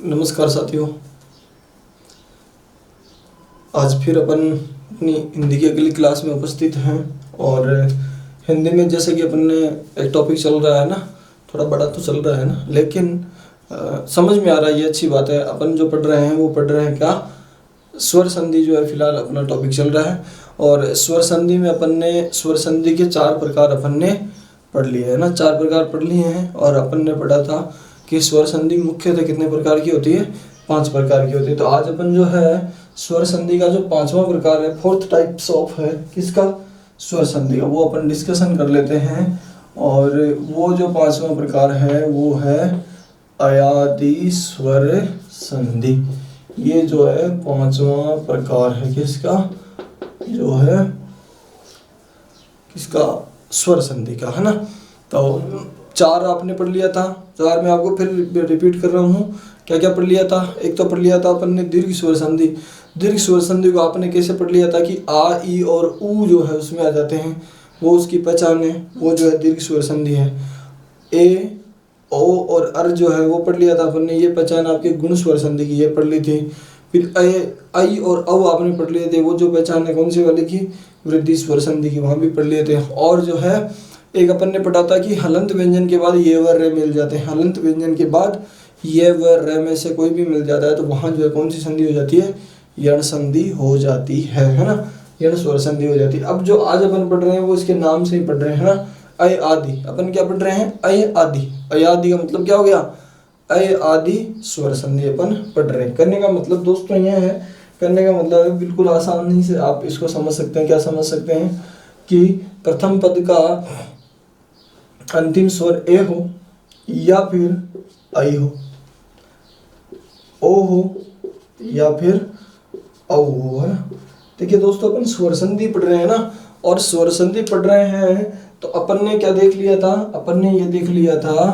नमस्कार साथियों। आज फिर अपन अपनी हिंदी की अगली क्लास में उपस्थित हैं और हिंदी में जैसे कि अपन ने एक टॉपिक चल रहा है ना, थोड़ा बड़ा तो चल रहा है ना, लेकिन समझ में आ रहा है, ये अच्छी बात है। अपन जो पढ़ रहे हैं वो पढ़ रहे हैं क्या, स्वर संधि जो है फिलहाल अपना टॉपिक चल रहा है। और स्वर संधि में अपन ने स्वर संधि के 4 प्रकार अपन ने पढ़ लिए है ना, 4 प्रकार पढ़ लिए हैं। और अपन ने पढ़ा था कि स्वर संधि मुख्यतः कितने प्रकार की होती है, 5 प्रकार की होती है। तो आज अपन जो है स्वर संधि का जो 5वां प्रकार है, 4th टाइप्स ऑफ है किसका, स्वर संधि का, वो अपन डिस्कशन कर लेते हैं। और वो जो 5वां प्रकार है वो है अयादि स्वर संधि। ये जो है 5वां प्रकार है किसका, जो है किसका, स्वर संधि का, है ना। तो 4 आपने पढ़ लिया था, 4 में आपको फिर रिपीट कर रहा हूँ क्या क्या पढ़ लिया था। एक तो पढ़ लिया था अपन ने दीर्घ स्वर संधि। दीर्घ स्वर संधि को आपने कैसे पढ़ लिया था कि आ, ई और ऊ जो है उसमें आ जाते हैं, वो उसकी पहचान है, वो जो है दीर्घ स्वर संधि है। ए, ओ और अर जो है वो पढ़ लिया था अपन ने, ये पहचान आपके गुण स्वर संधि की, ये पढ़ ली थी। फिर ए, आई और औ आपने पढ़ लिए थे, वो जो पहचान है कौन सी वाली की, वृद्धि स्वर संधि की, वहाँ भी पढ़ लिए थे। और जो है एक अपन ने पढ़ा था कि हलंत व्यंजन के बाद ये व रे मिल जाते हैं, हलंत व्यंजन के बाद ये व रे में से कोई भी मिल जाता है तो वहाँ जो है कौन सी संधि हो जाती है, यण संधि हो जाती है ना, यण स्वर संधि हो जाती है। अब जो आज अपन पढ़ रहे हैं वो इसके नाम से ही पढ़ रहे हैं ना, अय आदि। अपन क्या पढ़ रहे हैं, अय आदि। अय आदि का मतलब क्या हो गया, अय आदि स्वर संधि अपन पढ़ रहे हैं। करने का मतलब दोस्तों यह है, करने का मतलब है बिल्कुल आसानी से आप इसको समझ सकते हैं। क्या समझ सकते हैं कि प्रथम पद का अंतिम स्वर ए हो या फिर आई हो, ओ हो या फिर औ हो, है ना। देखिए दोस्तों, अपन स्वर संधि पढ़ रहे हैं ना, और स्वर संधि पढ़ रहे हैं तो अपन ने क्या देख लिया था, अपन ने ये देख लिया था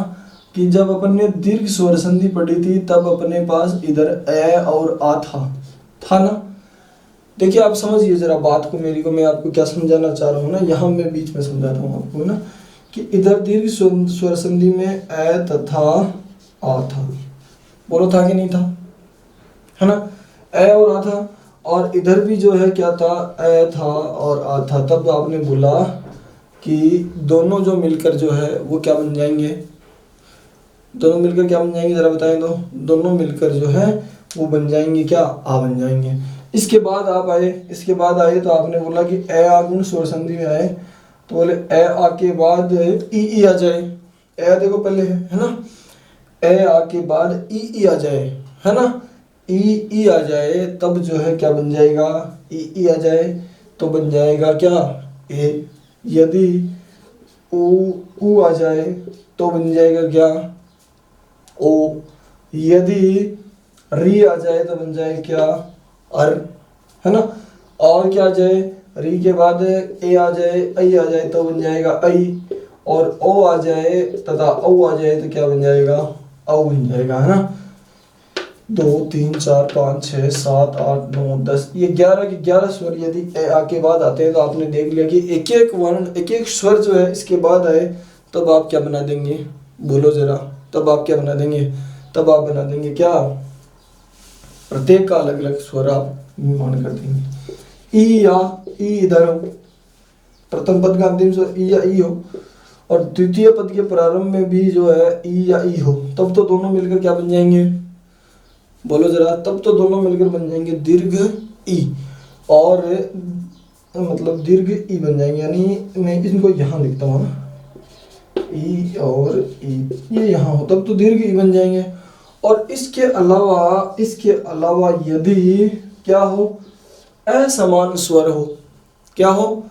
कि जब अपन ने दीर्घ स्वर संधि पढ़ी थी तब अपने पास इधर ए और आ था ना। देखिए आप समझिए जरा बात को मेरी को, मैं आपको क्या समझाना चाह रहा हूँ ना, यहाँ मैं बीच में समझाता हूँ आपको ना, कि इधर दीर्घ स्वर संधि में ए तथा आ था, बोलो था कि नहीं था, है ना, ए और आ था। और इधर भी जो है क्या था, ए था और आ था। तब आपने बोला कि दोनों जो मिलकर जो है वो क्या बन जाएंगे, दोनों मिलकर क्या बन जाएंगे, जरा बताएं। दोनों मिलकर जो है वो बन जाएंगे क्या, आ बन जाएंगे। इसके बाद आप आए, इसके बाद आए तो आपने बोला कि ए आ गुण स्वर संधि में आए तो बोले ए आ के बाद ई आ जाए। ए देखो पहले है ना, ए आ के बाद ई आ जाए, है ना, ई आ जाए तब जो है क्या बन जाएगा, ई आ जाए तो बन जाएगा क्या, ए। यदि ऊ आ जाए तो बन जाएगा क्या, ओ। यदि री आ जाए तो बन जाए क्या, अर, है ना। और क्या आ जाए, री के बाद ए आ जाए, आई आ जाए तो बन जाएगा आई। और ओ आ जाए तथा औ आ जाए तो क्या बन जाएगा, औ बन जाएगा, है ना। 2 3 4 5 6 7 8 9 10, ये 11 के 11 स्वर यदि ए आ के बाद आते हैं तो आपने देख लिया कि एक एक वर्ण, एक एक स्वर जो है इसके बाद आए तब आप क्या बना देंगे, बोलो जरा, तब आप क्या बना देंगे, तब आप बना देंगे क्या, प्रत्येक का अलग अलग स्वर आप निर्माण कर देंगे। ई या ई इधर हो, प्रथम पद का अंतिम स्वर ई या ई हो, और द्वितीय पद के प्रारंभ में भी जो है ई या ई हो, तब तो दोनों मिलकर क्या बन जाएंगे, बोलो जरा, तब तो दोनों मिलकर बन जाएंगे दीर्घ ई। और मतलब दीर्घ ई बन जाएंगे, यानी मैं इनको यहाँ लिखता हूँ ना, ई और ई, ये यहाँ हो तब तो दीर्घ ई बन जाएंगे। और इसके अलावा यदि क्या हो, असमान स्वर हो, क्या हो,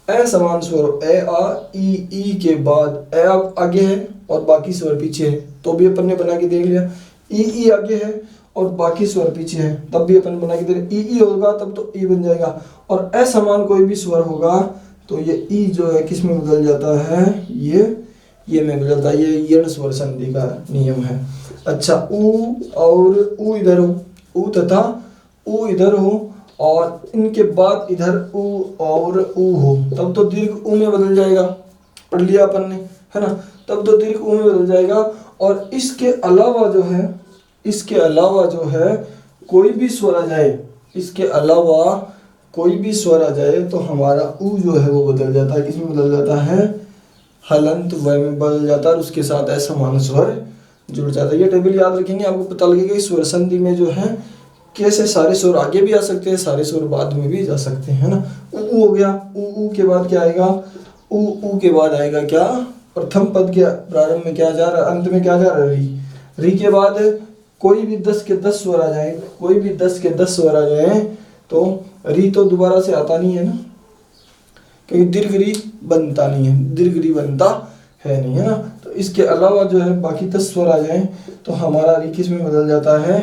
असमान स्वर हो, ए आ ई के बाद ए आगे है और बाकी स्वर पीछे है, तो भी अपन ने बना के देख लिया। ई आगे है और बाकी स्वर पीछे है, तब भी अपन बना के दे रहे, ई होगा तब तो ई बन जाएगा। और असमान कोई भी स्वर होगा तो ये ई जो है किस में बदल जाता है, ये में बदल जाता है, ये यण स्वर संधि का नियम है। अच्छा, ऊ और ऊ इधर हो, ऊ तथा ऊ इधर हो, और इनके बाद इधर ऊ और ऊ हो, तब तो दीर्घ ऊ में बदल जाएगा, पढ़ लिया अपन ने, है ना, तब तो दीर्घ ऊ में बदल जाएगा। और इसके अलावा जो है इसके अलावा जो है कोई भी स्वर आ जाए, इसके अलावा कोई भी स्वर आ जाए तो हमारा ऊ जो है वो बदल जाता है। किसमें बदल जाता है? हलंत व में बदल जाता है और उसके साथ असमान स्वर जुड़ जाता है। ये टेबल याद रखेंगे, आपको पता लगेगा कि स्वर संधि में जो है कैसे सारे स्वर आगे भी आ सकते हैं, सारे स्वर बाद में भी जा सकते हैं, है ना। ऊ हो गया, ऊ के बाद क्या आएगा? ऊ के बाद आएगा क्या? प्रथम पद के प्रारंभ में क्या जा रहा है, अंत में क्या जा रहा है? री। री के बाद कोई भी 10 के 10 स्वर आ जाए, कोई भी 10 के 10 स्वर आ जाए तो री तो दोबारा से आता नहीं है ना, क्योंकि दीर्घ री बनता नहीं है, दीर्घ री बनता है नहीं, है ना। तो इसके अलावा जो है बाकी 10 स्वर आ जाए तो हमारा री किस में बदल जाता है?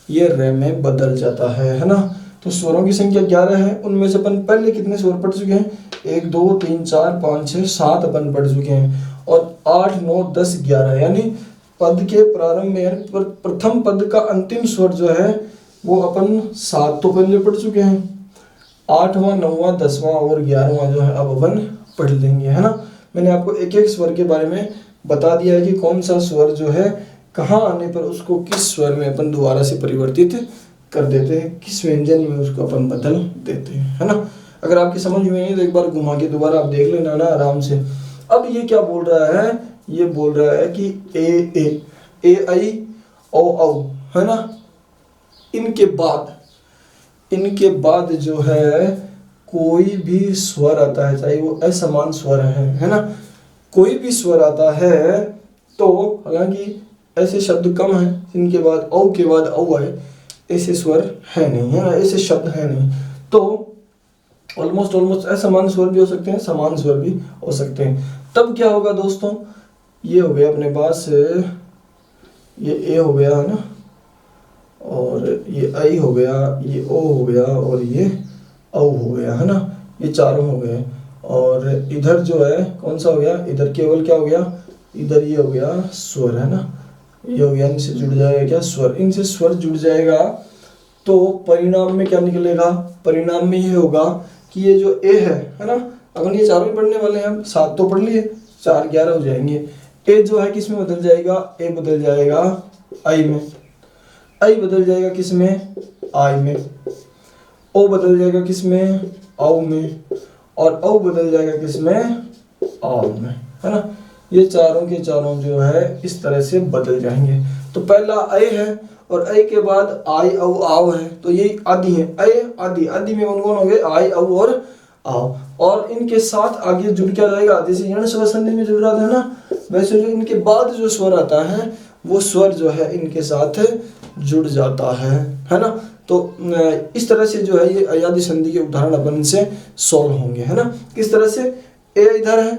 ये रे में बदल जाता है ना। तो स्वरों की संख्या 11 है, उनमें से अपन पहले कितने स्वर पढ़ चुके हैं? 1 2 3 4 5 6 7 अपन पढ़ चुके हैं, और 8 9 10 11, यानी पद के प्रारंभ में प्रथम पद का अंतिम स्वर जो है वो अपन 7 तो पहले पढ़ चुके हैं, 8वां 9वां 10वां और 11वां जो है अब अपन पढ़ लेंगे, है ना। मैंने आपको एक एक स्वर के बारे में बता दिया है कि कौन सा स्वर जो है कहाँ आने पर उसको किस स्वर में अपन दोबारा से परिवर्तित कर देते हैं, किस व्यंजन में उसको अपन बदल देते हैं, है ना। अगर आपकी समझ में नहीं तो एक बार घुमा के दोबारा आप देख लेना ना आराम से। अब ये क्या बोल रहा है? ये बोल रहा है कि ए आई औ, है ना। इनके बाद जो है कोई भी स्वर आता है, चाहे वो असमान स्वर है ना, कोई भी स्वर आता है तो, हालांकि ऐसे शब्द कम हैं जिनके बाद औ के बाद औ आए, ऐसे स्वर है नहीं, है ना, ऐसे शब्द है नहीं। तो ऑलमोस्ट असमान स्वर भी हो सकते हैं, समान स्वर भी हो सकते हैं। तब क्या होगा दोस्तों? ये हो गया अपने पास, ये ए हो गया, है ना, और ये आई हो गया, ये ओ हो गया और ये औ हो गया, है ना। ये चारों हो गए, और इधर जो है कौन सा हो गया? इधर केवल क्या हो गया? इधर ये हो गया स्वर, है ना, ये हो गया, इनसे जुड़ जाएगा क्या? स्वर। इनसे स्वर जुड़ जाएगा तो परिणाम में क्या निकलेगा? परिणाम में ये होगा कि ये जो ए है ना, अगर ये चारों ही पढ़ने वाले हैं, हम 7 तो पढ़ लिए, 4 11 हो जाएंगे। ए जो है किस में बदल जाएगा? ए बदल जाएगा आई में, आई बदल जाएगा किस में? आई में, ओ बदल जाएगा किस में? औ में, और औ बदल जाएगा किस में? आओ में, है ना। ये चारों के चारों जो है इस तरह से बदल जाएंगे। तो पहला अय है और अय के बाद आई औ आओ है, तो ये आदि है, अय आदि, आदि में कौन कौन हो गए? आई औ और आओ, और इनके साथ आगे जुड़ क्या जाएगा? जैसे यण स्वर संधि में जुड़ रहा था ना, वैसे जो इनके बाद जो स्वर आता है वो स्वर जो है इनके साथ जुड़ जाता है ना। तो इस तरह से जो है ये अयादि संधि के उदाहरण अपन से सॉल्व होंगे, है ना। किस तरह से? ए इधर है,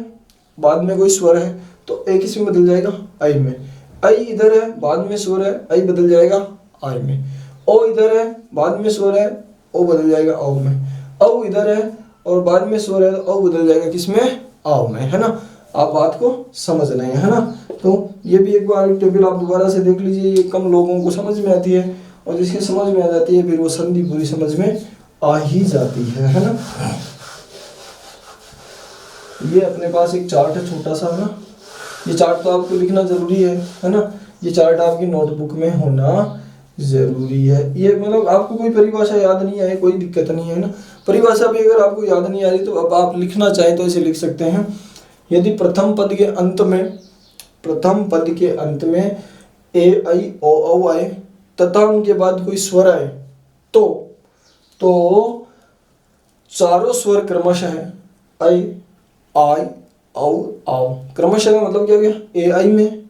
बाद में कोई स्वर है तो ए किस में बदल जाएगा? आई में। आई इधर है, बाद में स्वर है, आई बदल जाएगा आई में। ओ इधर है, बाद में स्वर है, ओ बदल जाएगा औ में। औ इधर है और बाद में स्वर है, औ बदल जाएगा किसमें? आओ में, है ना। आप बात को समझ रहे हैं, है ना। तो ये भी एक बार टेबल आप दोबारा से देख लीजिए, ये कम लोगों को समझ में आती है, और जिसके समझ में आ जाती है फिर वो संधि पूरी समझ में आ ही जाती है ना। ये अपने पास एक चार्ट है छोटा सा, है ना। ये चार्ट तो आपको लिखना जरूरी है ना। ये चार्ट आपकी नोटबुक में होना जरूरी है। ये मतलब आपको कोई परिभाषा याद नहीं आए कोई दिक्कत नहीं है ना। परिभाषा भी अगर आपको याद नहीं आ रही तो अब आप लिखना चाहें तो ऐसे लिख सकते हैं, यदि प्रथम पद के अंत में ए आई ओ औ आए तथा उनके बाद कोई स्वर आए तो चारों स्वर क्रमशः आई आई औ आओ, क्रमशः का मतलब क्या हो गया? ए आई में,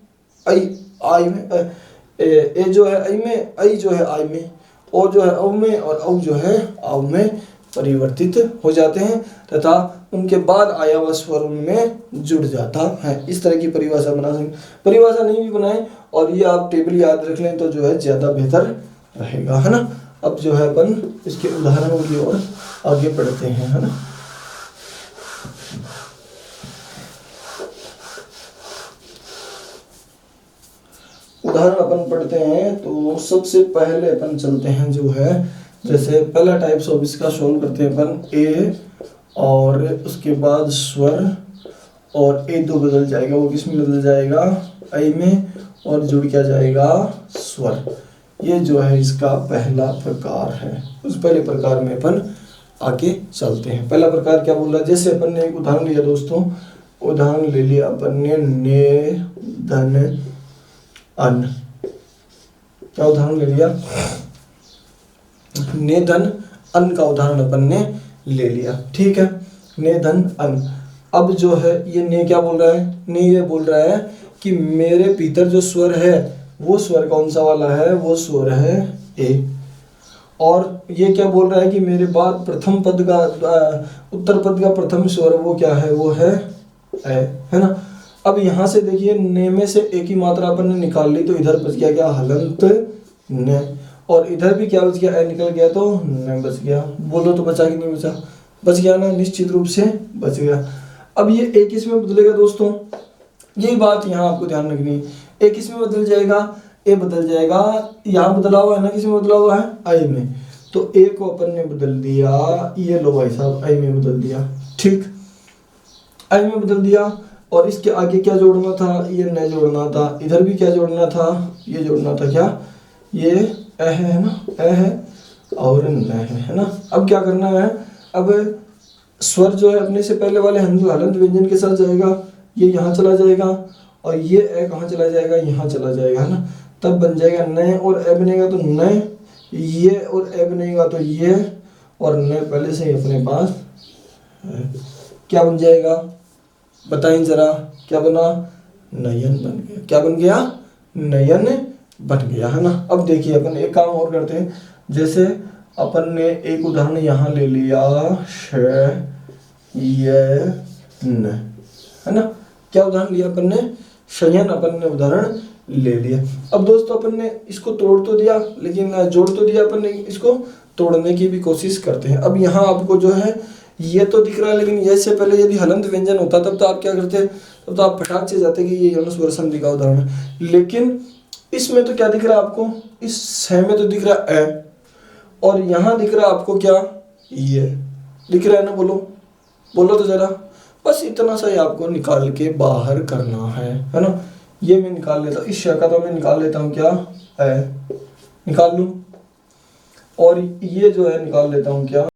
आई में, ए जो है आई में, आई जो है आई में, ओ जो है औ में, और औ जो है आओ में परिवर्तित हो जाते हैं तथा उनके बाद आया हुआ स्वर उनमें जुड़ जाता है। इस तरह की परिभाषा बना सकते। परिभाषा नहीं भी बनाए और ये आप टेबल याद रख लें तो जो है ज़्यादा बेहतर रहेगा, है ना। अब जो है अपन इसके उदाहरणों की ओर आगे बढ़ते हैं, है ना। उदाहरण अपन पढ़ते हैं तो सबसे पहले अपन चलते हैं जो है, जैसे पहला टाइप्स ऑफ इसका सोल्व करते हैं अपन। ए और उसके बाद स्वर, और ए दो बदल जाएगा, वो किस में बदल जाएगा? आई में, और जुड़ क्या जाएगा? स्वर। ये जो है इसका पहला प्रकार है। उस पहले प्रकार में अपन आगे चलते हैं। पहला प्रकार क्या बोल रहा है, जैसे अपन ने एक उदाहरण लिया दोस्तों, उदाहरण ले लिया अपन ने धन अन। क्या उदाहरण ले लिया, ने धन अन का उदाहरण अपन ने ले लिया, ठीक है, ने धन अन। अब जो है ये ने क्या बोल रहा है, ने ये बोल रहा है कि मेरे भीतर जो स्वर है वो स्वर कौन सा वाला है, वो स्वर है ए। और ये क्या बोल रहा है कि मेरे बाद प्रथम पद का उत्तर पद का प्रथम स्वर वो क्या है, वो है ए, है ना। अब यहाँ से देखिए ने में से एक ही मात्रा अपन ने निकाल ली, तो इधर बच गया क्या, हलंत न, और इधर भी क्या बच गया, ए निकल गया तो न बच गया। बोलो तो बचा कि नहीं बचा, बच गया ना, निश्चित रूप से बच गया। अब ये एक इसमें बदलेगा दोस्तों, यही बात यहाँ आपको ध्यान रखनी है, एक इसमें बदल जाएगा, ए बदल जाएगा, यहाँ बदला हुआ है ना, किसमें बदला हुआ है, आई में, तो ए को अपन ने बदल दिया, ये लो भाई साहब आई में बदल दिया, ठीक, आई में बदल दिया। और इसके आगे क्या जोड़ना था, ये न जोड़ना था, इधर भी क्या जोड़ना था, ये जोड़ना था, क्या ये ए है ना, ए है और न है ना। अब क्या करना है, अब स्वर जो है अपने से पहले वाले हलंत व्यंजन के साथ जाएगा, ये यहाँ चला जाएगा, और ये ए कहाँ चला जाएगा, यहाँ चला जाएगा, है ना। तब बन जाएगा न, और ए बनेगा तो न, ये और ए बनेगा तो ये, और न पहले से ही अपने पास है। क्या बन जाएगा बताएं जरा, क्या बना, नयन बन गया। क्या बन गया, नयन बन गया, है ना। अब देखिए अपन एक काम और करते हैं, जैसे अपन ने एक उदाहरण यहाँ ले लिया, श ये न, है ना। क्या उदाहरण लिया अपन ने, शयन अपन ने उदाहरण ले लिया। अब दोस्तों अपन ने इसको तोड़ तो दिया, लेकिन जोड़ तो दिया, अपन ने इसको तोड़ने की भी कोशिश करते हैं। अब यहाँ आपको जो है ये तो दिख रहा है, लेकिन ये से पहले यदि हलंत व्यंजन होता तब तो आप क्या करते, तब तो आप फटाक से जाते कि ये अनुस्वर संधि का उदाहरण है। लेकिन इसमें तो क्या दिख रहा है आपको, इस से में तो दिख रहा है ए, और यहाँ दिख रहा है आपको क्या, ये दिख रहा है ना, बोलो बोलो तो जरा, बस इतना सा ही आपको निकाल के बाहर करना है ना। ये मैं निकाल लेता हूँ, इस श का तो मैं निकाल लेता हूँ, क्या है निकाल लूँ, और ये जो है निकाल लेता हूँ, क्या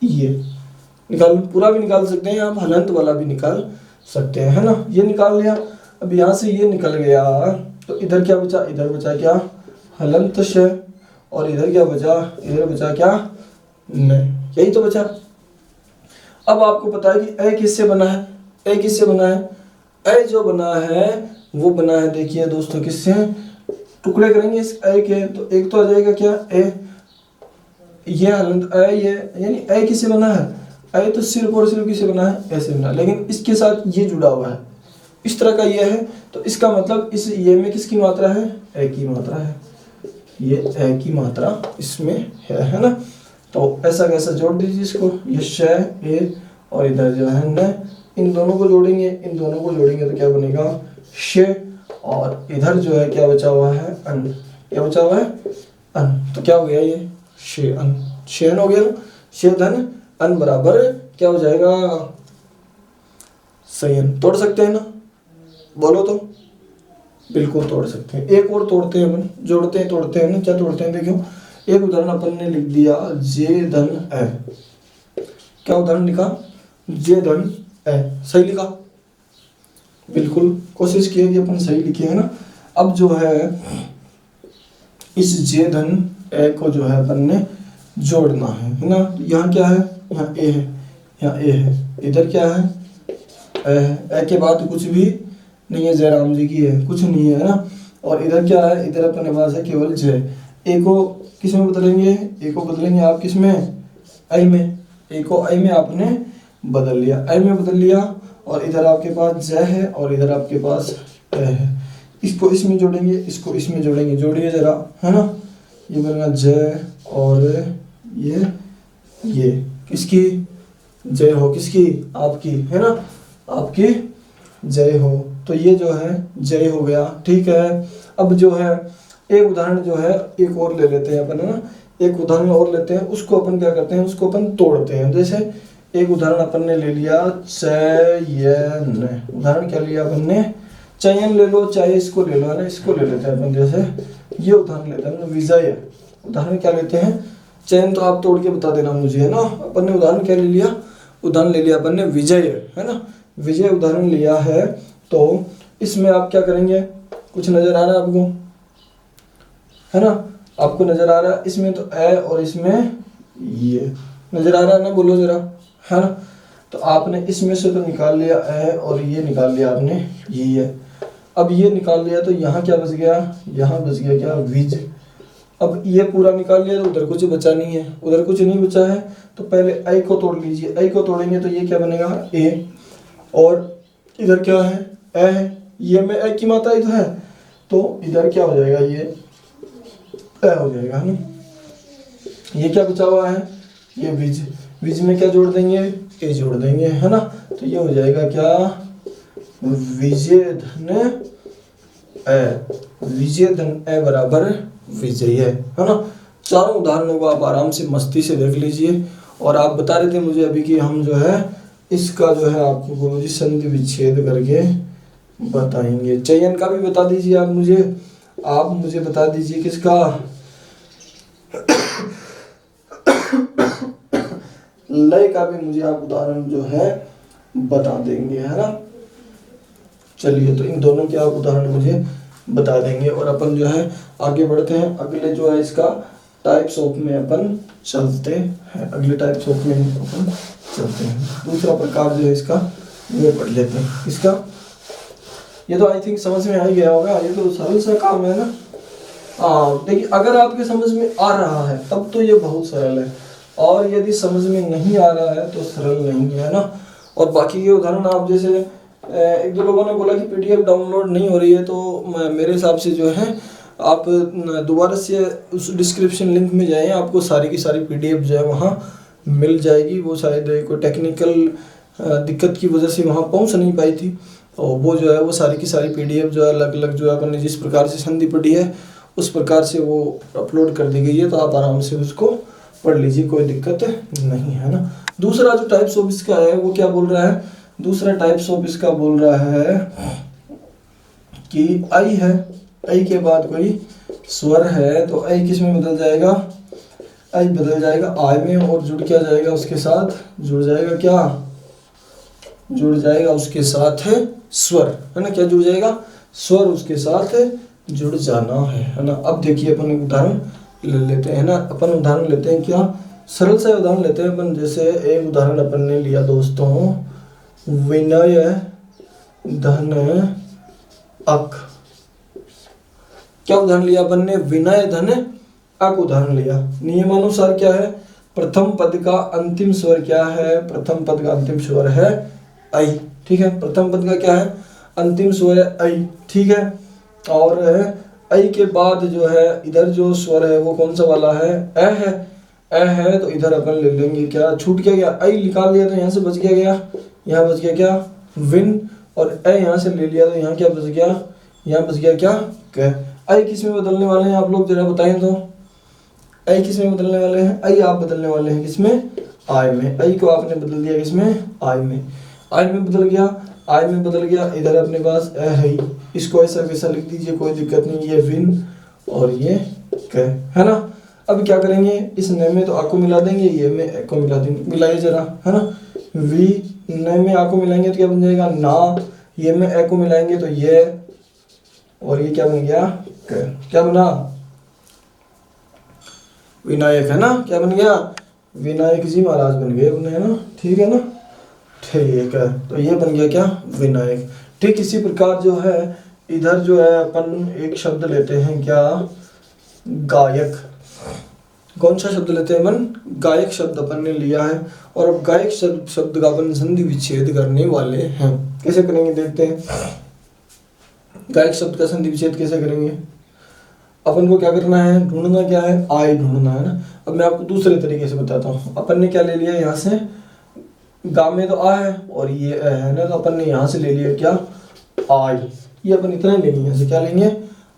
ये निकाल, पूरा भी निकाल सकते हैं आप, हलंत वाला भी निकाल सकते हैं, है ना। ये निकाल लिया। अब यहाँ से ये निकल गया, तो इधर क्या बचा, इधर बचा क्या, हलंत श, और इधर क्या बचा, इधर बचा क्या न, यही तो बचा। अब आपको पता है कि ए किससे बना है, ए किससे बना है, ए जो बना है वो बना है, देखिए दोस्तों किससे, टुकड़े करेंगे इस ए के, तो एक तो आ जाएगा क्या ए, ये हलंत ए, ये यानी ए किससे बना है, ए तो सिर्फ और सिर्फ किससे बना है, ऐसे बना, लेकिन इसके साथ ये जुड़ा हुआ है, इस तरह का ये है, तो इसका मतलब इस ये में किसकी मात्रा है, ए की मात्रा है, ये ए की मात्रा इसमें है ना। तो ऐसा कैसा जोड़ दीजिए इसको, ये श ए, और इधर जो है न, इन दोनों को जोड़ेंगे, इन दोनों को जोड़ेंगे तो क्या बनेगा श, और इधर जो है क्या बचा हुआ है अन, क्या बचा हुआ है अन, तो क्या हो गया ये श अन, शेन हो गया, श धन अन बराबर क्या हो जाएगा सयन। तोड़ सकते हैं ना, बोलो तो, बिल्कुल तोड़ सकते हैं। एक और तोड़ते हैं अपन, जोड़ते हैं तोड़ते हैं ना, क्या तोड़ते हैं देखो, एक उदाहरण अपन ने लिख दिया जे धन ए, क्या उदाहरण लिखा, जे धन ए, सही लिखा, बिल्कुल कोशिश किया कि अपन सही लिखे, है ना। अब जो है इस जे धन ए को जो है अपन ने जोड़ना है ना। यहाँ क्या है, यहाँ ए है, यहाँ ए है, इधर क्या है ए है, ए के बाद कुछ भी नहीं है, जयराम जी की है, कुछ नहीं है ना। और इधर क्या है, इधर अपने पास है केवल जय। ए को किस में बदलेंगे, ए को बदलेंगे आप किस में, आई में, ए को आई में आपने बदल लिया, आई में बदल लिया, और इधर आपके पास जय है और इधर आपके पास ए है। इसको इसमें जोड़ेंगे, इसको इसमें जोड़ेंगे, जोड़िए जरा, है ना। ये बनेगा जय, और ये किसकी जय हो, किसकी, आपकी, है ना, आपकी जय हो। तो ये जो है जय हो गया, ठीक है। अब जो है एक उदाहरण जो है एक और ले लेते हैं अपन, है ना, एक उदाहरण और लेते हैं, उसको अपन क्या करते हैं, उसको अपन तोड़ते हैं। जैसे एक उदाहरण अपन ने ले लिया चयन, उदाहरण क्या लिया अपन ने, चयन ले लो, चाहे इसको ले लो, है ना, इसको ले लेते हैं अपन, जैसे ये उदाहरण लेते हैं विजय। उदाहरण क्या लेते हैं, चयन तो आप तोड़ के बता देना मुझे, है ना। अपन ने उदाहरण क्या ले लिया, उदाहरण ले लिया अपन ने विजय, है ना। विजय उदाहरण लिया है, तो इसमें आप क्या करेंगे, कुछ नजर आ रहा है आपको, है ना, आपको नजर आ रहा है इसमें तो ए और इसमें ये नजर आ रहा है ना, बोलो जरा, है ना। तो आपने इसमें से तो निकाल लिया ए और ये निकाल लिया आपने ये है। अब ये निकाल लिया तो यहाँ क्या बच गया, यहाँ बच गया क्या, विज। अब ये पूरा निकाल लिया तो उधर कुछ बचा नहीं है, उधर कुछ नहीं बचा है, तो पहले आई को तोड़ लीजिए। आई को तोड़ेंगे तो ये क्या बनेगा, ए, और इधर क्या है, ए है, ये में ए की मात्रा इधर है, तो इधर क्या हो जाएगा, ये ए हो जाएगा, है ना। ये क्या बचा हुआ है, ये विज। विज में क्या जोड़ देंगे, ए जोड़ देंगे, है ना। तो ये हो जाएगा क्या, विजय धन ए, विजय धन ए बराबर विजय है ना। चारों उदाहरणों को आप आराम से मस्ती से देख लीजिए। और आप बता रहे थे मुझे अभी कि हम जो है इसका जो है आपको गुरुजी संधि विच्छेद करके बताएंगे। चयन का भी बता दीजिए आप मुझे बता दीजिए किसका, लय का भी मुझे आप उदाहरण जो है बता देंगे, है ना। चलिए, तो इन दोनों के आप उदाहरण मुझे बता देंगे और अपन जो है आगे बढ़ते हैं। अगले जो है इसका टाइप्स ऑफ में अपन चलते हैं, अगले टाइप्स ऑफ में अपन चलते हैं। दूसरा प्रकार जो है इसका वो पढ़ लेते हैं। इसका ये तो आई थिंक समझ में आ ही गया होगा, ये तो सरल सा काम है ना। हाँ, देखिए अगर आपके समझ में आ रहा है तब तो ये बहुत सरल है, और यदि समझ में नहीं आ रहा है तो सरल नहीं है ना। और बाकी के उदाहरण आप जैसे एक दो लोगों ने बोला कि पीडीएफ डाउनलोड नहीं हो रही है, तो मेरे हिसाब से जो है आप दोबारा से उस डिस्क्रिप्शन लिंक में जाएं, आपको सारी की सारी पीडीएफ जो है वहाँ मिल जाएगी। वो शायद कोई टेक्निकल दिक्कत की वजह से वहाँ पहुँच नहीं पाई थी, और वो जो है वो सारी की सारी पीडीएफ जो है अलग अलग जो है अपन ने जिस प्रकार से संधि पढ़ी है उस प्रकार से वो अपलोड कर दी गई है, तो आप आराम से उसको पढ़ लीजिए, कोई दिक्कत नहीं है ना। दूसरा जो टाइप्स ऑफ इसका है वो क्या बोल रहा है, दूसरा टाइप्स ऑफ इसका बोल रहा है कि आई है, आई के बाद कोई स्वर है, तो आई किस में बदल जाएगा, आई बदल जाएगा आई में, और जुड़ क्या जाएगा उसके साथ, जुड़ जाएगा क्या, जुड़ जाएगा उसके साथ है स्वर, है ना। क्या जुड़ जाएगा, स्वर उसके साथ जुड़ जाना है ना। अब देखिए अपन उदाहरण ले लेते हैं ना, अपन उदाहरण लेते हैं क्या, सरल सा उदाहरण लेते हैं अपन। जैसे एक उदाहरण अपन ने लिया दोस्तों, विनय धन अक। क्या उदाहरण लिया अपन ने, विनय धन अक उदाहरण लिया। नियमानुसार क्या है, प्रथम पद का अंतिम स्वर क्या है, प्रथम पद का अंतिम स्वर है आई, ठीक है। प्रथम पद का क्या है, अंतिम स्वर है आई, ठीक है। और आई के बाद जो है इधर जो स्वर है वो कौन सा वाला है, ए है, ए है, तो इधर अपन ले लेंगे क्या, छूट क्या गया, आई निकाल लिया तो यहाँ से बच गया, यहाँ बच गया क्या, विन, और ए यहाँ से ले लिया तो यहाँ क्या बच गया, यहाँ बच गया क्या, क। आई किस में बदलने वाले हैं आप लोग जरा बताएं तो, आई किस में बदलने वाले हैं, आई आप बदलने वाले हैं किसमें, आई में। आई को आपने बदल दिया किसमें, आई में, आई में बदल गया, आई में बदल गया। इधर अपने पास ए है, इसको ऐसा वैसा लिख दीजिए, कोई दिक्कत नहीं, ये विन और ये क, है ना। अब क्या करेंगे, इस न में तो आ को मिला देंगे, ये में ए को मिला देंगे, मिलाइए जरा, है ना। वी न में आ को मिलाएंगे तो क्या बन जाएगा ना, ये में ए को मिलाएंगे तो ये, और ये क्या बन गया क, क्या बना, विनायक, है ना। क्या बन गया, विनायक जी महाराज बन गए अपने, है ना, ठीक है ना, ठीक है। तो ये बन गया क्या, विनायक। ठीक इसी प्रकार जो है इधर जो है अपन एक शब्द लेते हैं क्या, गायक। कौन सा शब्द लेते हैं अपन, गायक शब्द अपन ने लिया है, और अब गायक शब्द का अपन संधि विच्छेद करने वाले हैं। कैसे करेंगे देखते हैं, गायक शब्द का संधि विच्छेद कैसे करेंगे। अपन को क्या करना है, ढूंढना क्या है, आई ढूंढना है ना। अब मैं आपको दूसरे तरीके से बताता हूँ। अपन ने क्या ले लिया, यहाँ से गा में तो आ है और ये है ना, तो अपन ने यहाँ से ले लिया क्या, आई। ये अपन इतना ले लेंगे, यहाँ से क्या लेंगे,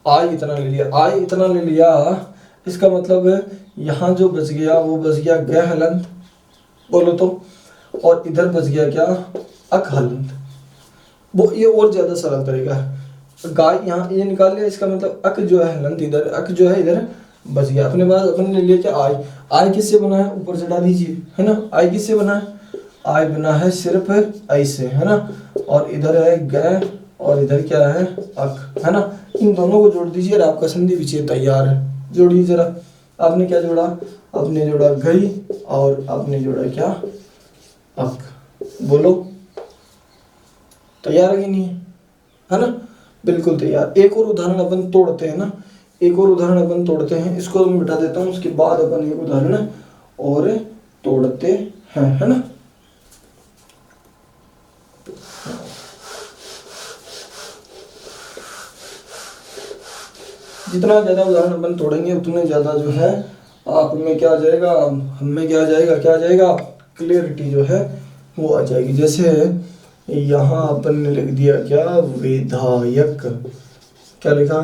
आई इतना ले लिया, आई इतना ले लिया। इसका मतलब यहाँ जो बच गया वो बच गया ग हलंत, बोलो तो, और इधर बच गया क्या, अक हलंत। वो ये और ज़्यादा सरल तरीका है। गाय यहाँ ये निकाल लिया, इसका मतलब अक जो है हलंत इधर, अक जो है इधर बच गया। अपने पास अपन ने लिया क्या आई, आई किससे बना है ऊपर चढ़ा दीजिए, है ना। आई किससे बना है, आई बना है सिर्फ आई से, है ना। और इधर है ग और इधर क्या है अक, है ना। इन दोनों को जोड़ दीजिए और आपका संधि विच्छेद तैयार है। जोड़िए जरा, आपने क्या जोड़ा, आपने जोड़ा गई और आपने जोड़ा क्या अक। बोलो तैयार है कि नहीं है ना, बिल्कुल तैयार। एक और उदाहरण अपन तोड़ते हैं ना, एक और उदाहरण अपन तोड़ते हैं, इसको मैं मिटा देता हूँ, उसके बाद अपन एक उदाहरण और तोड़ते हैं, है ना। जितना ज्यादा उदाहरण अपन तोड़ेंगे उतने ज्यादा जो है आप में क्या आ जाएगा, हमें क्या आ जाएगा, क्या आ जाएगा, क्लियरिटी जो है वो आ जाएगी। जैसे यहाँ अपन ने लिख दिया क्या, विधायक, क्या लिखा,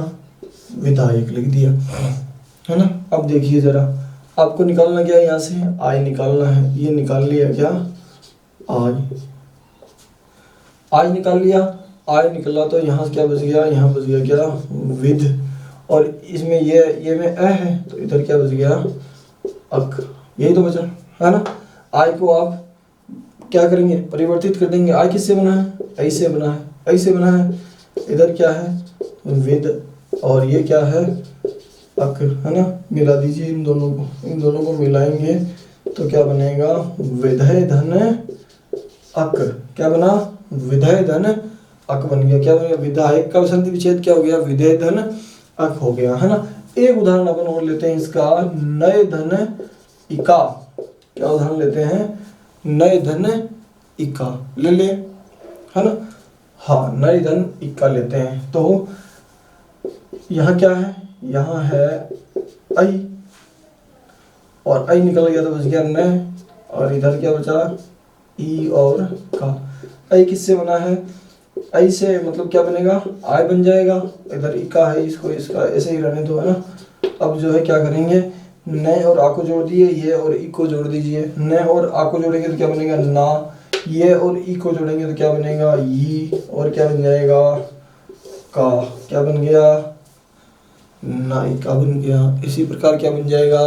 विधायक लिख दिया, है ना। अब देखिए जरा, आपको निकालना क्या है, यहाँ से आई निकालना है। ये निकाल लिया क्या, आई निकाल लिया, आई निकला तो यहाँ क्या बच गया, यहाँ बच गया क्या विध, और इसमें ये में अ है तो इधर क्या बच गया अक, यही तो बचा, है ना। आई को आप क्या करेंगे, परिवर्तित कर देंगे। आई किससे बना है, ऐ से बना है, ऐ से बना है। इधर क्या है विद और ये क्या है अक, है ना। मिला दीजिए इन दोनों को, इन दोनों को मिलाएंगे तो क्या बनेगा, विधेय धन अक। क्या बना, विधेय धन अक बन गया। क्या बन गया, विधायक का संधि विच्छेद क्या हो गया, विधेय धन अक हो गया, है ना। एक उदाहरण अपन और लेते हैं इसका, नए धन इका। क्या उदाहरण लेते हैं, नए धन इका ले, है ना। हाँ, नए धन इक्का लेते हैं। तो यहाँ क्या है, यहाँ है आई और आई निकल गया तो बच गया न, और इधर क्या बचा ई और का। आई किससे बना है, आई से, मतलब क्या बनेगा, आई बन जाएगा। इधर इका है, इसको इसका ऐसे ही रहने दो, है ना। अब जो है क्या करेंगे, न और आ को जोड़ दिए, ये और ई को जोड़ दीजिए। न और आ को जोड़ेंगे तो क्या बनेगा ना, ये और ई को जोड़ेंगे तो क्या बनेगा ई, और क्या बन जाएगा का। क्या बन गया, नायिका बन गया। इसी प्रकार क्या बन जाएगा,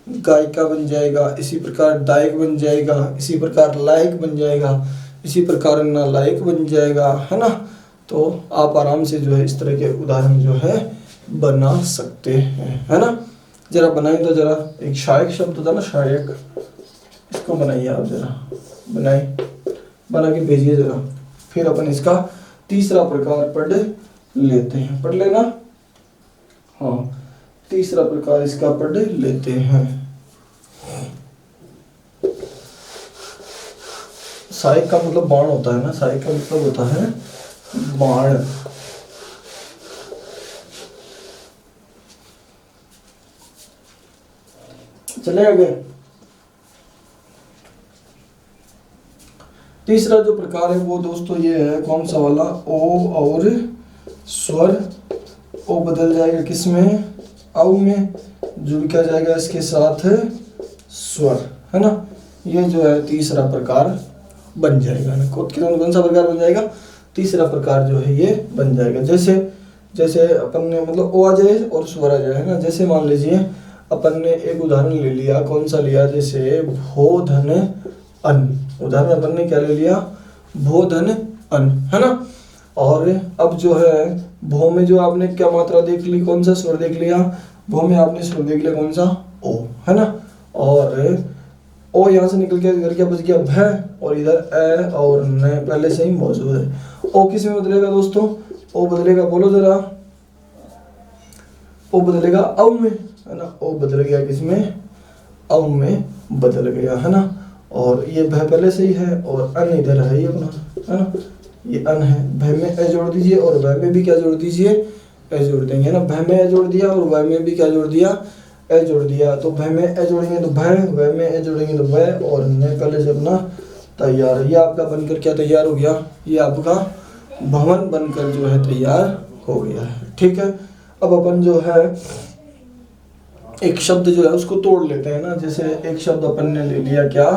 गायिका बन जाएगा। इसी प्रकार दायक बन जाएगा। इसी प्रकार लायक बन जाएगा। इसी प्रकार नालायक बन जाएगा, है ना। तो आप आराम से जो है इस तरह के उदाहरण जो है बना सकते हैं, है ना। जरा बनाइए तो जरा, एक शायक शब्द होता ना, शायक, इसको बनाइए आप जरा, बनाइए, बना के भेजिए जरा। फिर अपन इसका तीसरा प्रकार पढ़ लेते हैं, पढ़ लेना। हाँ, तीसरा प्रकार इसका पढ़ लेते हैं। साइक का मतलब बाण होता है ना, साइक का मतलब होता है बाण। चले आगे। तीसरा जो प्रकार है वो दोस्तों ये है, कौन सा वाला, ओ और स्वर। ओ बदल जाएगा किसमें, औ में, जुड़ क्या जाएगा इसके साथ स्वर, है ना। ये जो है तीसरा प्रकार बन जाएगा ना। कौन सा प्रकार बन जाएगा, तीसरा प्रकार जो है ये बन जाएगा। जैसे जैसे अपन ने मतलब ओ आ जाए और स्वर आ जाए, है ना। जैसे मान लीजिए अपन ने एक उदाहरण ले लिया, कौन सा लिया, जैसे भो धन अन्न। उदाहरण अपन ने क्या ले लिया, भो धन अन्न, है ना। और अब जो है भो में जो आपने क्या मात्रा देख ली, कौन सा स्वर देख लिया, भो में आपने स्वर देख लिया कौन सा, ओ, है ना। और ओ यहाँ से निकल के इधर क्या बच गया भ, और इधर ए और न पहले से ही मौजूद है। ओ किस में बदलेगा दोस्तों, ओ बदलेगा, बोलो जरा, ओ बदलेगा औ में, है ना। ओ बदल गया किसमें, औ में बदल गया, है ना। और ये भ पहले से ही है और अन इधर है ये अपना, है ना। ये अन है, भ में ए जोड़ दीजिए और व में भी क्या जोड़ दीजिए, ए जोड़ देंगे, है ना। भ में ए जोड़ दिया और व में भी क्या जोड़ दिया, ए जोड़ दिया। तो भ में ए जोड़ेंगे तो भ, व में ए जोड़ेंगे तो व, और न पहले से अपना तैयार है। ये आपका बनकर क्या तैयार हो गया, ये आपका भवन बनकर जो है तैयार हो गया है, ठीक है। अब अपन जो है एक शब्द जो है उसको तोड़ लेते हैं ना। जैसे एक शब्द अपन ने ले लिया क्या,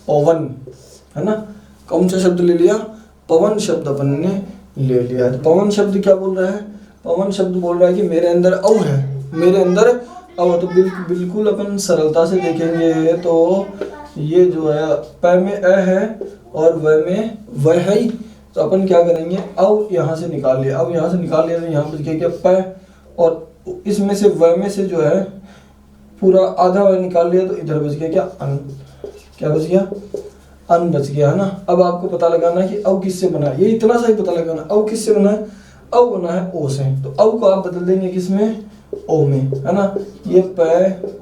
पवन, है ना। कौन सा शब्द ले लिया, पवन शब्द अपन ने ले लिया है। तो पवन शब्द क्या बोल रहा है? पवन शब्द बोल रहा है कि मेरे अंदर औ है, मेरे अंदर औ। तो बिल्कुल अपन सरलता से देखेंगे तो ये जो है प में अ है और व में वह है ही। तो अपन क्या करेंगे, औ यहाँ से निकाल लिया, अब यहाँ से निकाल लिया तो यहाँ बच गया क्या प, और इसमें से व में से जो है पूरा आधा व निकाल लिया तो इधर बच गया क्या अन। क्या बच गया? अन बच गया, है ना। अब आपको पता लगाना कि औ किससे बना है, ये इतना सा ही पता लगाना। औ किससे बना है? औ बना है ओ से। तो औ को आप बदल देंगे किसमें? ओ में, है ना। ये प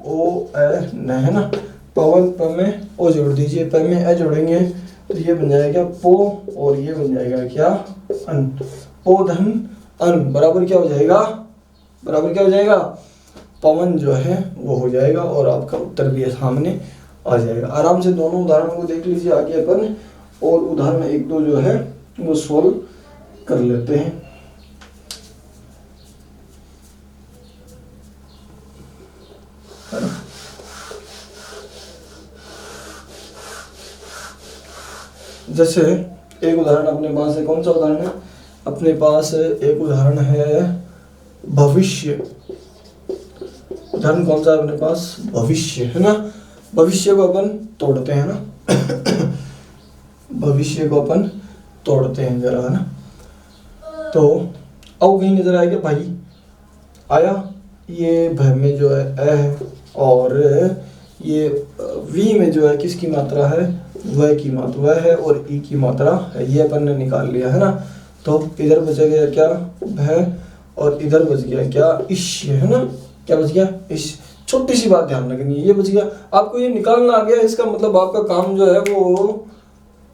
ओ ए न, है ना। पवन प में ओ जोड़ दीजिए, प में ए जोड़ेंगे तो ये बन जाएगा पो, और ये बन जाएगा क्या अन। पो धन अन बराबर क्या हो जाएगा? बराबर क्या हो जाएगा? पवन जो है वो हो जाएगा, और आपका उत्तर भी सामने आ जाएगा। आराम से दोनों उदाहरणों को देख लीजिए आगे अपन, और उदाहरण एक दो जो है वो सोल्व कर लेते हैं। जैसे एक उदाहरण अपने पास है, कौन सा उदाहरण है अपने पास? एक उदाहरण है भविष्य। उदाहरण कौन सा है अपने पास? भविष्य, है ना। भविष्य को अपन तोड़ते हैं ना भविष्य को अपन तोड़ते हैं जरा, है ना। तो औ कहीं नजर आएगा भाई? आया। ये भ में जो है अ है, और ये वी में जो है किसकी मात्रा है? वह की मात्रा वह है, और ई की मात्रा है। ये अपन ने निकाल लिया, है ना। तो इधर बच गया क्या भ, और इधर बच गया क्या इश, है ना। क्या बच गया? इश। छोटी सी बात ध्यान रखनी है, ये बच गया। आपको ये निकालना आ गया, इसका मतलब आपका काम जो है वो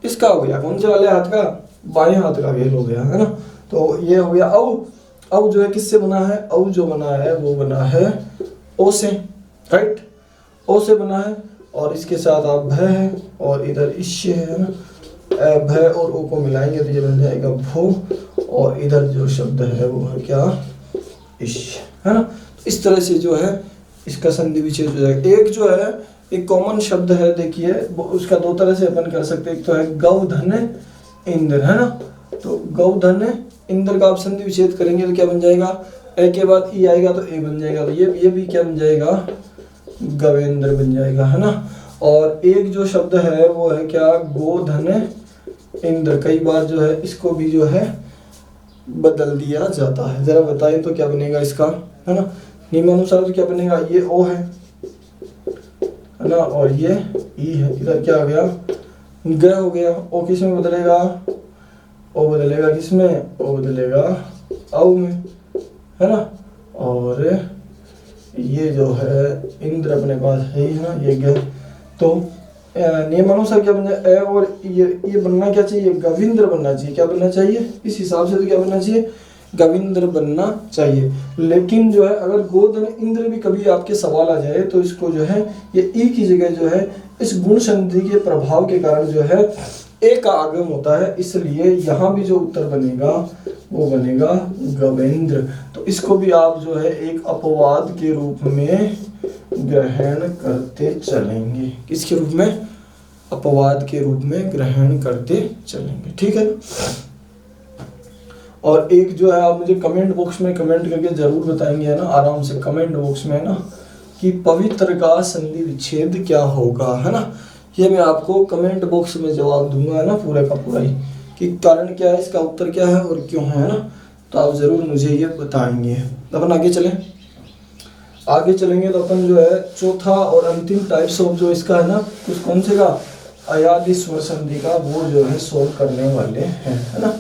इसका हो गया, कौन से वाले हाथ का? बाएं हाथ का खेल हो गया, है ना। तो ये हो गया औ। औ जो है किससे बना है? औ जो बना है वो बना है ओ से, राइट। ओ से बना है, और इसके साथ आप भ है, और इधर इश्य है ना। भ और ओ को मिलाएंगे तो ये बन जाएगा भो, और इधर जो शब्द है वो है क्या? इश, है ना। तो इस तरह से जो है इसका संधि विच्छेद हो जाएगा। एक जो है एक कॉमन शब्द है, देखिए उसका दो तरह से अपन कर सकते हैं। एक तो है गौधन इंद्र, है ना। तो गौधन इंद्र का आप संधि विच्छेद करेंगे तो क्या बन जाएगा? ए के बाद ई आएगा तो ए बन जाएगा, तो ये भी क्या बन जाएगा? गवेंद्र बन जाएगा, है ना। और एक जो शब्द है वो है क्या? गोधन इंद्र। कई बार जो है इसको भी जो है बदल दिया जाता है। जरा बताएं तो क्या बनेगा इसका, है ना। नियमानुसार तो क्या बनेगा? ये ओ है ना, और ये ई है। इधर क्या हो गया? ग हो गया। ओ किस में बदलेगा? ओ बदलेगा किसमें? ओ बदलेगा औ में, है ना। और ये जो है इंद्र अपने पास है ही, है ना, ये ग। तो नियमानुसार क्या बन जाए? ए और ये बनना क्या चाहिए? गविंद्र बनना चाहिए। क्या बनना चाहिए? इस हिसाब से तो क्या बनना चाहिए? गविंद्र बनना चाहिए। लेकिन जो है अगर गोधन इंद्र भी कभी आपके सवाल आ जाए तो इसको जो है ये ई की जगह जो है इस गुण संधि के प्रभाव के कारण जो है ए का आगम होता है, इसलिए यहाँ भी जो उत्तर बनेगा वो बनेगा गवेंद्र। तो इसको भी आप जो है एक अपवाद के रूप में ग्रहण करते चलेंगे। किसके रूप में? अपवाद के रूप में ग्रहण करते चलेंगे, ठीक है ना। और एक जो है आप मुझे कमेंट बॉक्स में कमेंट करके जरूर बताएंगे, है ना, आराम से कमेंट बॉक्स में, है ना, कि पवित्र का संधि विच्छेद क्या होगा, है ना। ये मैं आपको कमेंट बॉक्स में जवाब दूंगा, है ना, पूरा का पूरा ही, कि कारण क्या है, इसका उत्तर क्या है और क्यों है ना। तो आप जरूर मुझे ये बताएंगे। अपन आगे चलें। आगे चलेंगे तो अपन जो है चौथा और अंतिम टाइप्स ऑफ जो इसका है ना, कुछ कौन से का अयादि स्वर संधि का, वो जो है सोल्व करने वाले हैं, है ना।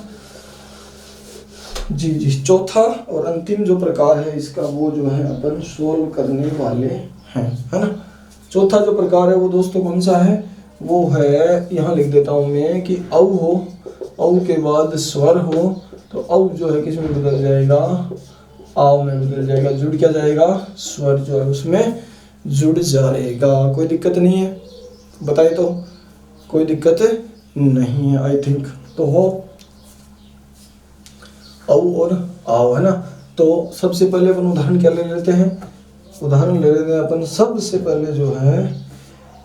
जी जी, चौथा और अंतिम जो प्रकार है इसका वो जो है अपन सोल्व करने वाले हैं, है ना। चौथा जो प्रकार है वो दोस्तों कौन सा है? वो है, यहाँ लिख देता हूँ मैं, कि औ हो, औ के बाद स्वर हो, तो औ जो है किस में बदल जाएगा? आव में बदल जाएगा। जुड़ क्या जाएगा? स्वर जो है उसमें जुड़ जाएगा। कोई दिक्कत नहीं है? बताइए तो, कोई दिक्कत नहीं है आई थिंक। तो हो औ और आव, है ना। तो सबसे पहले अपन उदाहरण क्या ले लेते हैं? उदाहरण ले लेते हैं अपन, सबसे पहले जो है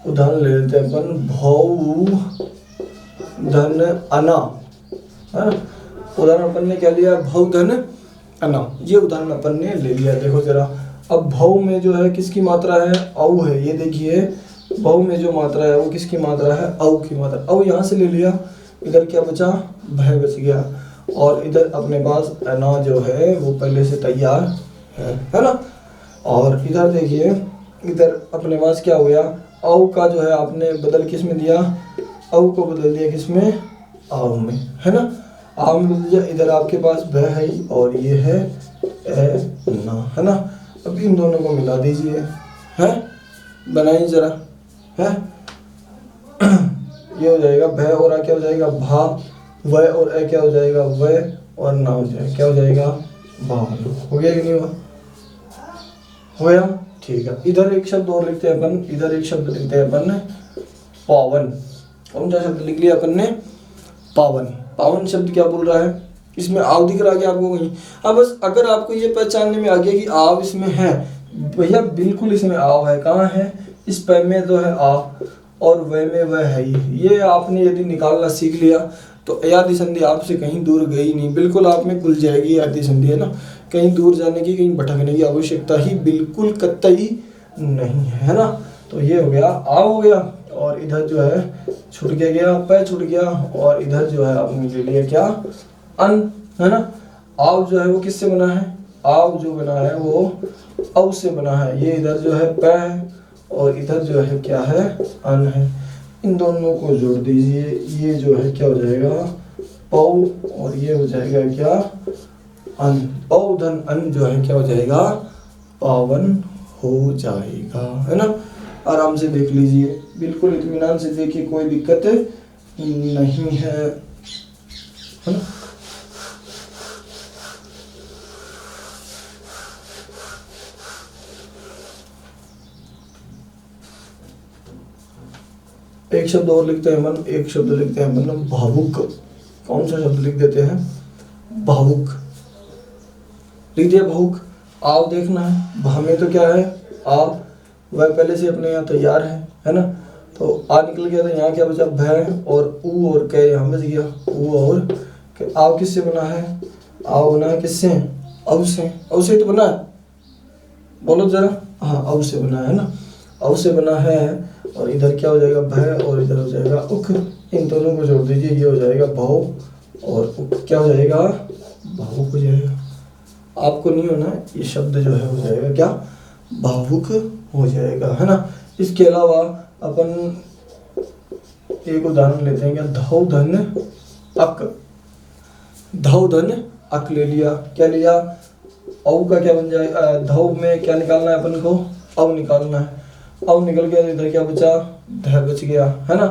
उदाहरण ले लेते हैं अपन भौ धन अना, है ना। उदाहरण अपन ने क्या लिया, भव धन अना, ये उदाहरण अपन ने ले लिया। देखो जरा, अब भव में जो है किसकी मात्रा है, औ है। ये देखिए भव में जो मात्रा है वो किसकी मात्रा है, औ की मात्रा। औ यहाँ से ले लिया, इधर क्या बचा, भय बच गया, और इधर अपने पास अना जो है वो पहले से तैयार है ना। और इधर देखिए, इधर अपने पास क्या हो गया, औ का जो है आपने बदल किस में दिया, औ को बदल दिया किस में, आव में, है ना। आव में बदल दिया, इधर आपके पास भ है और ये है ना, है ना। अब इन दोनों को मिला दीजिए, है, बनाइए जरा, है। ये हो जाएगा भ और आ क्या हो जाएगा, भा, व और ए क्या हो जाएगा, व, और ना हो जाएगा क्या हो जाएगा, भावना। हो गया कि नहीं हुआ, हो गया, ठीक है। इधर एक शब्द और लिखते हैं अपन, इधर एक शब्द लिखते हैं अपन पावन। कौन सा शब्द लिख लिया अपन ने, पावन। पावन शब्द क्या बोल रहा है, इसमें आव दिख रहा है क्या आपको कहीं। अब बस अगर आपको ये पहचानने में आ गया कि आव इसमें है, भैया बिल्कुल इसमें आव है, कहाँ है, इस प में तो है आ, और व में वह है ही। ये आपने यदि निकालना सीख लिया तो अयादि संधि आपसे कहीं दूर गई नहीं, बिल्कुल आप में खुल जाएगी अयादि संधि, है ना। कहीं दूर जाने की, कहीं भटकने की आवश्यकता ही बिल्कुल कतई नहीं है ना। तो ये हो गया, आ हो गया, और इधर जो है छूट गया, पै छूट गया, और इधर जो है आपने ले लिया क्या, अन, है ना। आव जो है वो किससे बना है, आव जो बना है वो औ से बना है। ये इधर जो है पै है और इधर जो है क्या है, अन है। इन दोनों को जोड़ दीजिए, ये जो है क्या हो जाएगा, पौ, और ये हो जाएगा क्या, अन। पौ धन अन जो है क्या हो जाएगा, पावन हो जाएगा, है ना। आराम से देख लीजिए, बिल्कुल इत्मीनान से देखिए, कोई दिक्कत नहीं है ना। एक शब्द और लिखते हैं अपन, एक शब्द लिखते हैं अपन भावुक। कौन सा शब्द लिख देते हैं, भावुक। लिख दिया भावुक। आव देखना है, भा में तो क्या है, आ, वह पहले से अपने यहाँ तैयार है ना। तो आ निकल गया, तो यहाँ क्या बचा, भय, और ऊ और कै यहाँ बच गया, ऊ और कै। आव किससे बना है, आव बना है किससे, औ से। औ से तो बना है, बोलो जरा, हाँ औ से बना है ना, औ से बना है। और इधर क्या हो जाएगा, भय, और इधर हो जाएगा उक। इन दोनों को जोड़ दीजिए, ये हो जाएगा भाव, और उक क्या हो जाएगा, भावुक हो जाएगा। आपको नहीं होना है, ये शब्द जो है हो जाएगा क्या, भावुक हो जाएगा, है ना। इसके अलावा अपन एक उदाहरण लेते हैं, क्या, धौ धन अक। धौ धन अक ले लिया, क्या लिया, औ का क्या बन जाएगा, धौ में क्या निकालना है अपन को, औ निकालना है। औ निकल गया, तो इधर क्या बचा, ध बच गया, है ना।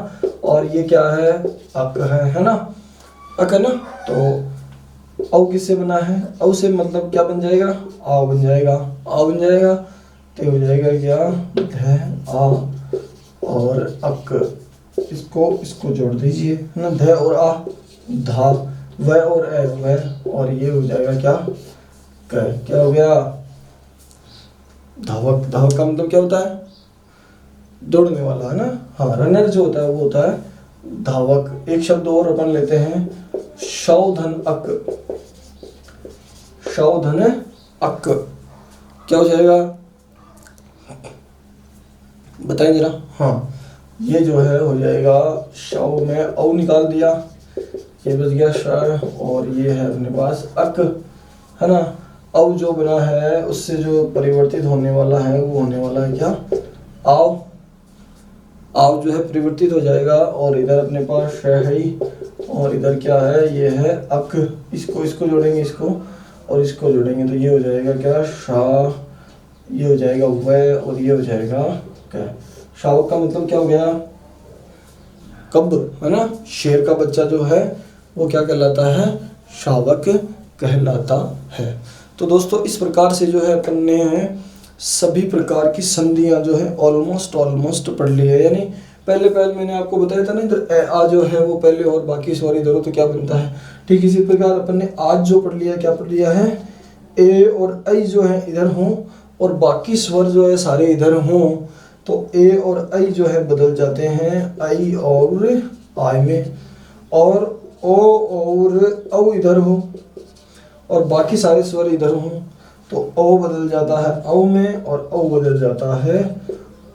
और ये क्या है, अक है ना, अक है ना। तो औ किससे बना है, औ से मतलब क्या बन जाएगा, आ बन जाएगा, आ बन जाएगा, तो हो जाएगा क्या, ध आ और अक। इसको जोड़ दीजिए, है ना, ध और आ, धा, व और ए, व, और ये हो जाएगा क्या, क। क्या हो गया, धावक। धावक का मतलब क्या होता है, दौड़ने वाला, है ना। हाँ, रनर जो होता है वो होता है धावक। एक शब्द और अपन लेते हैं, शौधन अक। शौधन अक क्या हो जाएगा, बताएं जरा। हाँ, ये जो है हो जाएगा, शौ में औ निकाल दिया, ये बच गया श, और ये है अपने पास अक, है ना। औ जो बना है उससे जो परिवर्तित होने वाला है वो होने वाला है क्या, आव। आव जो है परिवर्तित हो जाएगा, और इधर अपने पास श है, और इधर क्या है, ये है अक। इसको जोड़ेंगे, इसको और इसको जोड़ेंगे, तो ये हो जाएगा क्या, शा, ये हो जाएगा व, और ये हो जाएगा क्या। शावक का मतलब क्या हो गया, कब, है ना। शेर का बच्चा जो है वो क्या कहलाता है, शावक कहलाता है। तो दोस्तों इस प्रकार से जो है अपन ने सभी प्रकार की संधियां जो है ऑलमोस्ट पढ़ ली है। यानी पहले मैंने आपको बताया था ना, इधर आ जो है वो पहले और बाकी सॉरी इधर हो तो क्या बनता है। ठीक इसी प्रकार अपन ने आज जो पढ़ लिया, क्या पढ़ लिया है, ए और आई जो है इधर हों और बाकी स्वर जो है सारे इधर हों, तो ए और आई जो है बदल जाते हैं आई और आई में। और ओ और औ इधर हो और बाकी सारे स्वर इधर हों तो ओ बदल जाता है औ में और औ बदल जाता है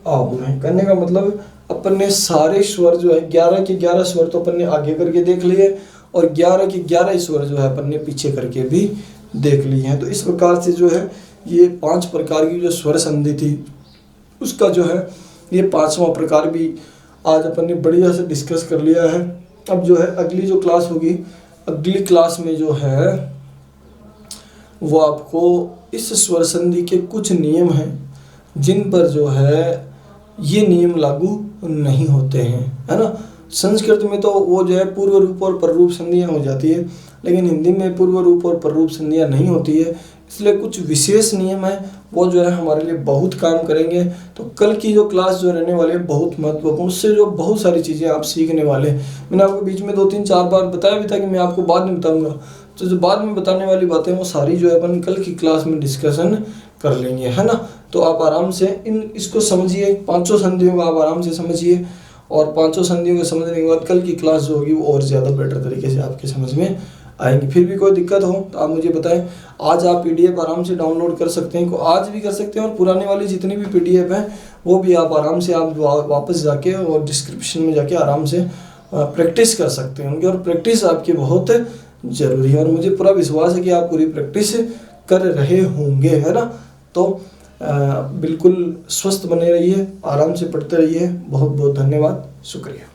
आओ में। कहने का मतलब अपन ने सारे स्वर जो है 11 के 11 स्वर तो अपन ने आगे करके देख लिए और 11 के 11 स्वर जो है अपन ने पीछे करके भी देख लिए हैं। तो इस प्रकार से जो है ये 5 प्रकार की जो स्वर संधि थी उसका जो है ये 5वां प्रकार भी आज अपन ने बढ़िया से डिस्कस कर लिया है। अब जो है अगली जो क्लास होगी, अगली क्लास में जो है वो आपको इस स्वर संधि के कुछ नियम हैं जिन पर जो है ये नियम लागू नहीं होते हैं, है ना। संस्कृत में तो वो जो है पूर्व रूप और पररूप संधियाँ हो जाती है, लेकिन हिंदी में पूर्व रूप और पररूप संधियाँ नहीं होती है, इसलिए कुछ विशेष नियम है वो जो है हमारे लिए बहुत काम करेंगे। तो कल की जो क्लास जो रहने वाली है बहुत महत्वपूर्ण, उससे जो बहुत सारी चीज़ें आप सीखने वाले हैं। मैंने आपको बीच में 2-3-4 बार बताया भी था कि मैं आपको बाद में बताऊंगा, तो जो बाद में बताने वाली बातें वो सारी जो है अपन कल की क्लास में डिस्कशन कर लेंगे, है ना। तो आप आराम से इसको समझिए, 5 संधियों को आप आराम से समझिए और 5 संधियों को समझने के बाद कल की क्लास जो होगी वो और ज़्यादा बेटर तरीके से आपके समझ में आएंगी। फिर भी कोई दिक्कत हो तो आप मुझे बताएं। आज आप PDF आराम से डाउनलोड कर सकते हैं, आज भी कर सकते हैं और पुराने वाली जितनी भी PDF हैं वो भी आप आराम से आप वापस जाके और डिस्क्रिप्शन में जाके आराम से प्रैक्टिस कर सकते हैं और प्रैक्टिस आपकी बहुत ज़रूरी है और मुझे पूरा विश्वास है कि आप पूरी प्रैक्टिस कर रहे होंगे, है ना। तो बिल्कुल स्वस्थ बने रहिए, आराम से पढ़ते रहिए। बहुत बहुत धन्यवाद, शुक्रिया।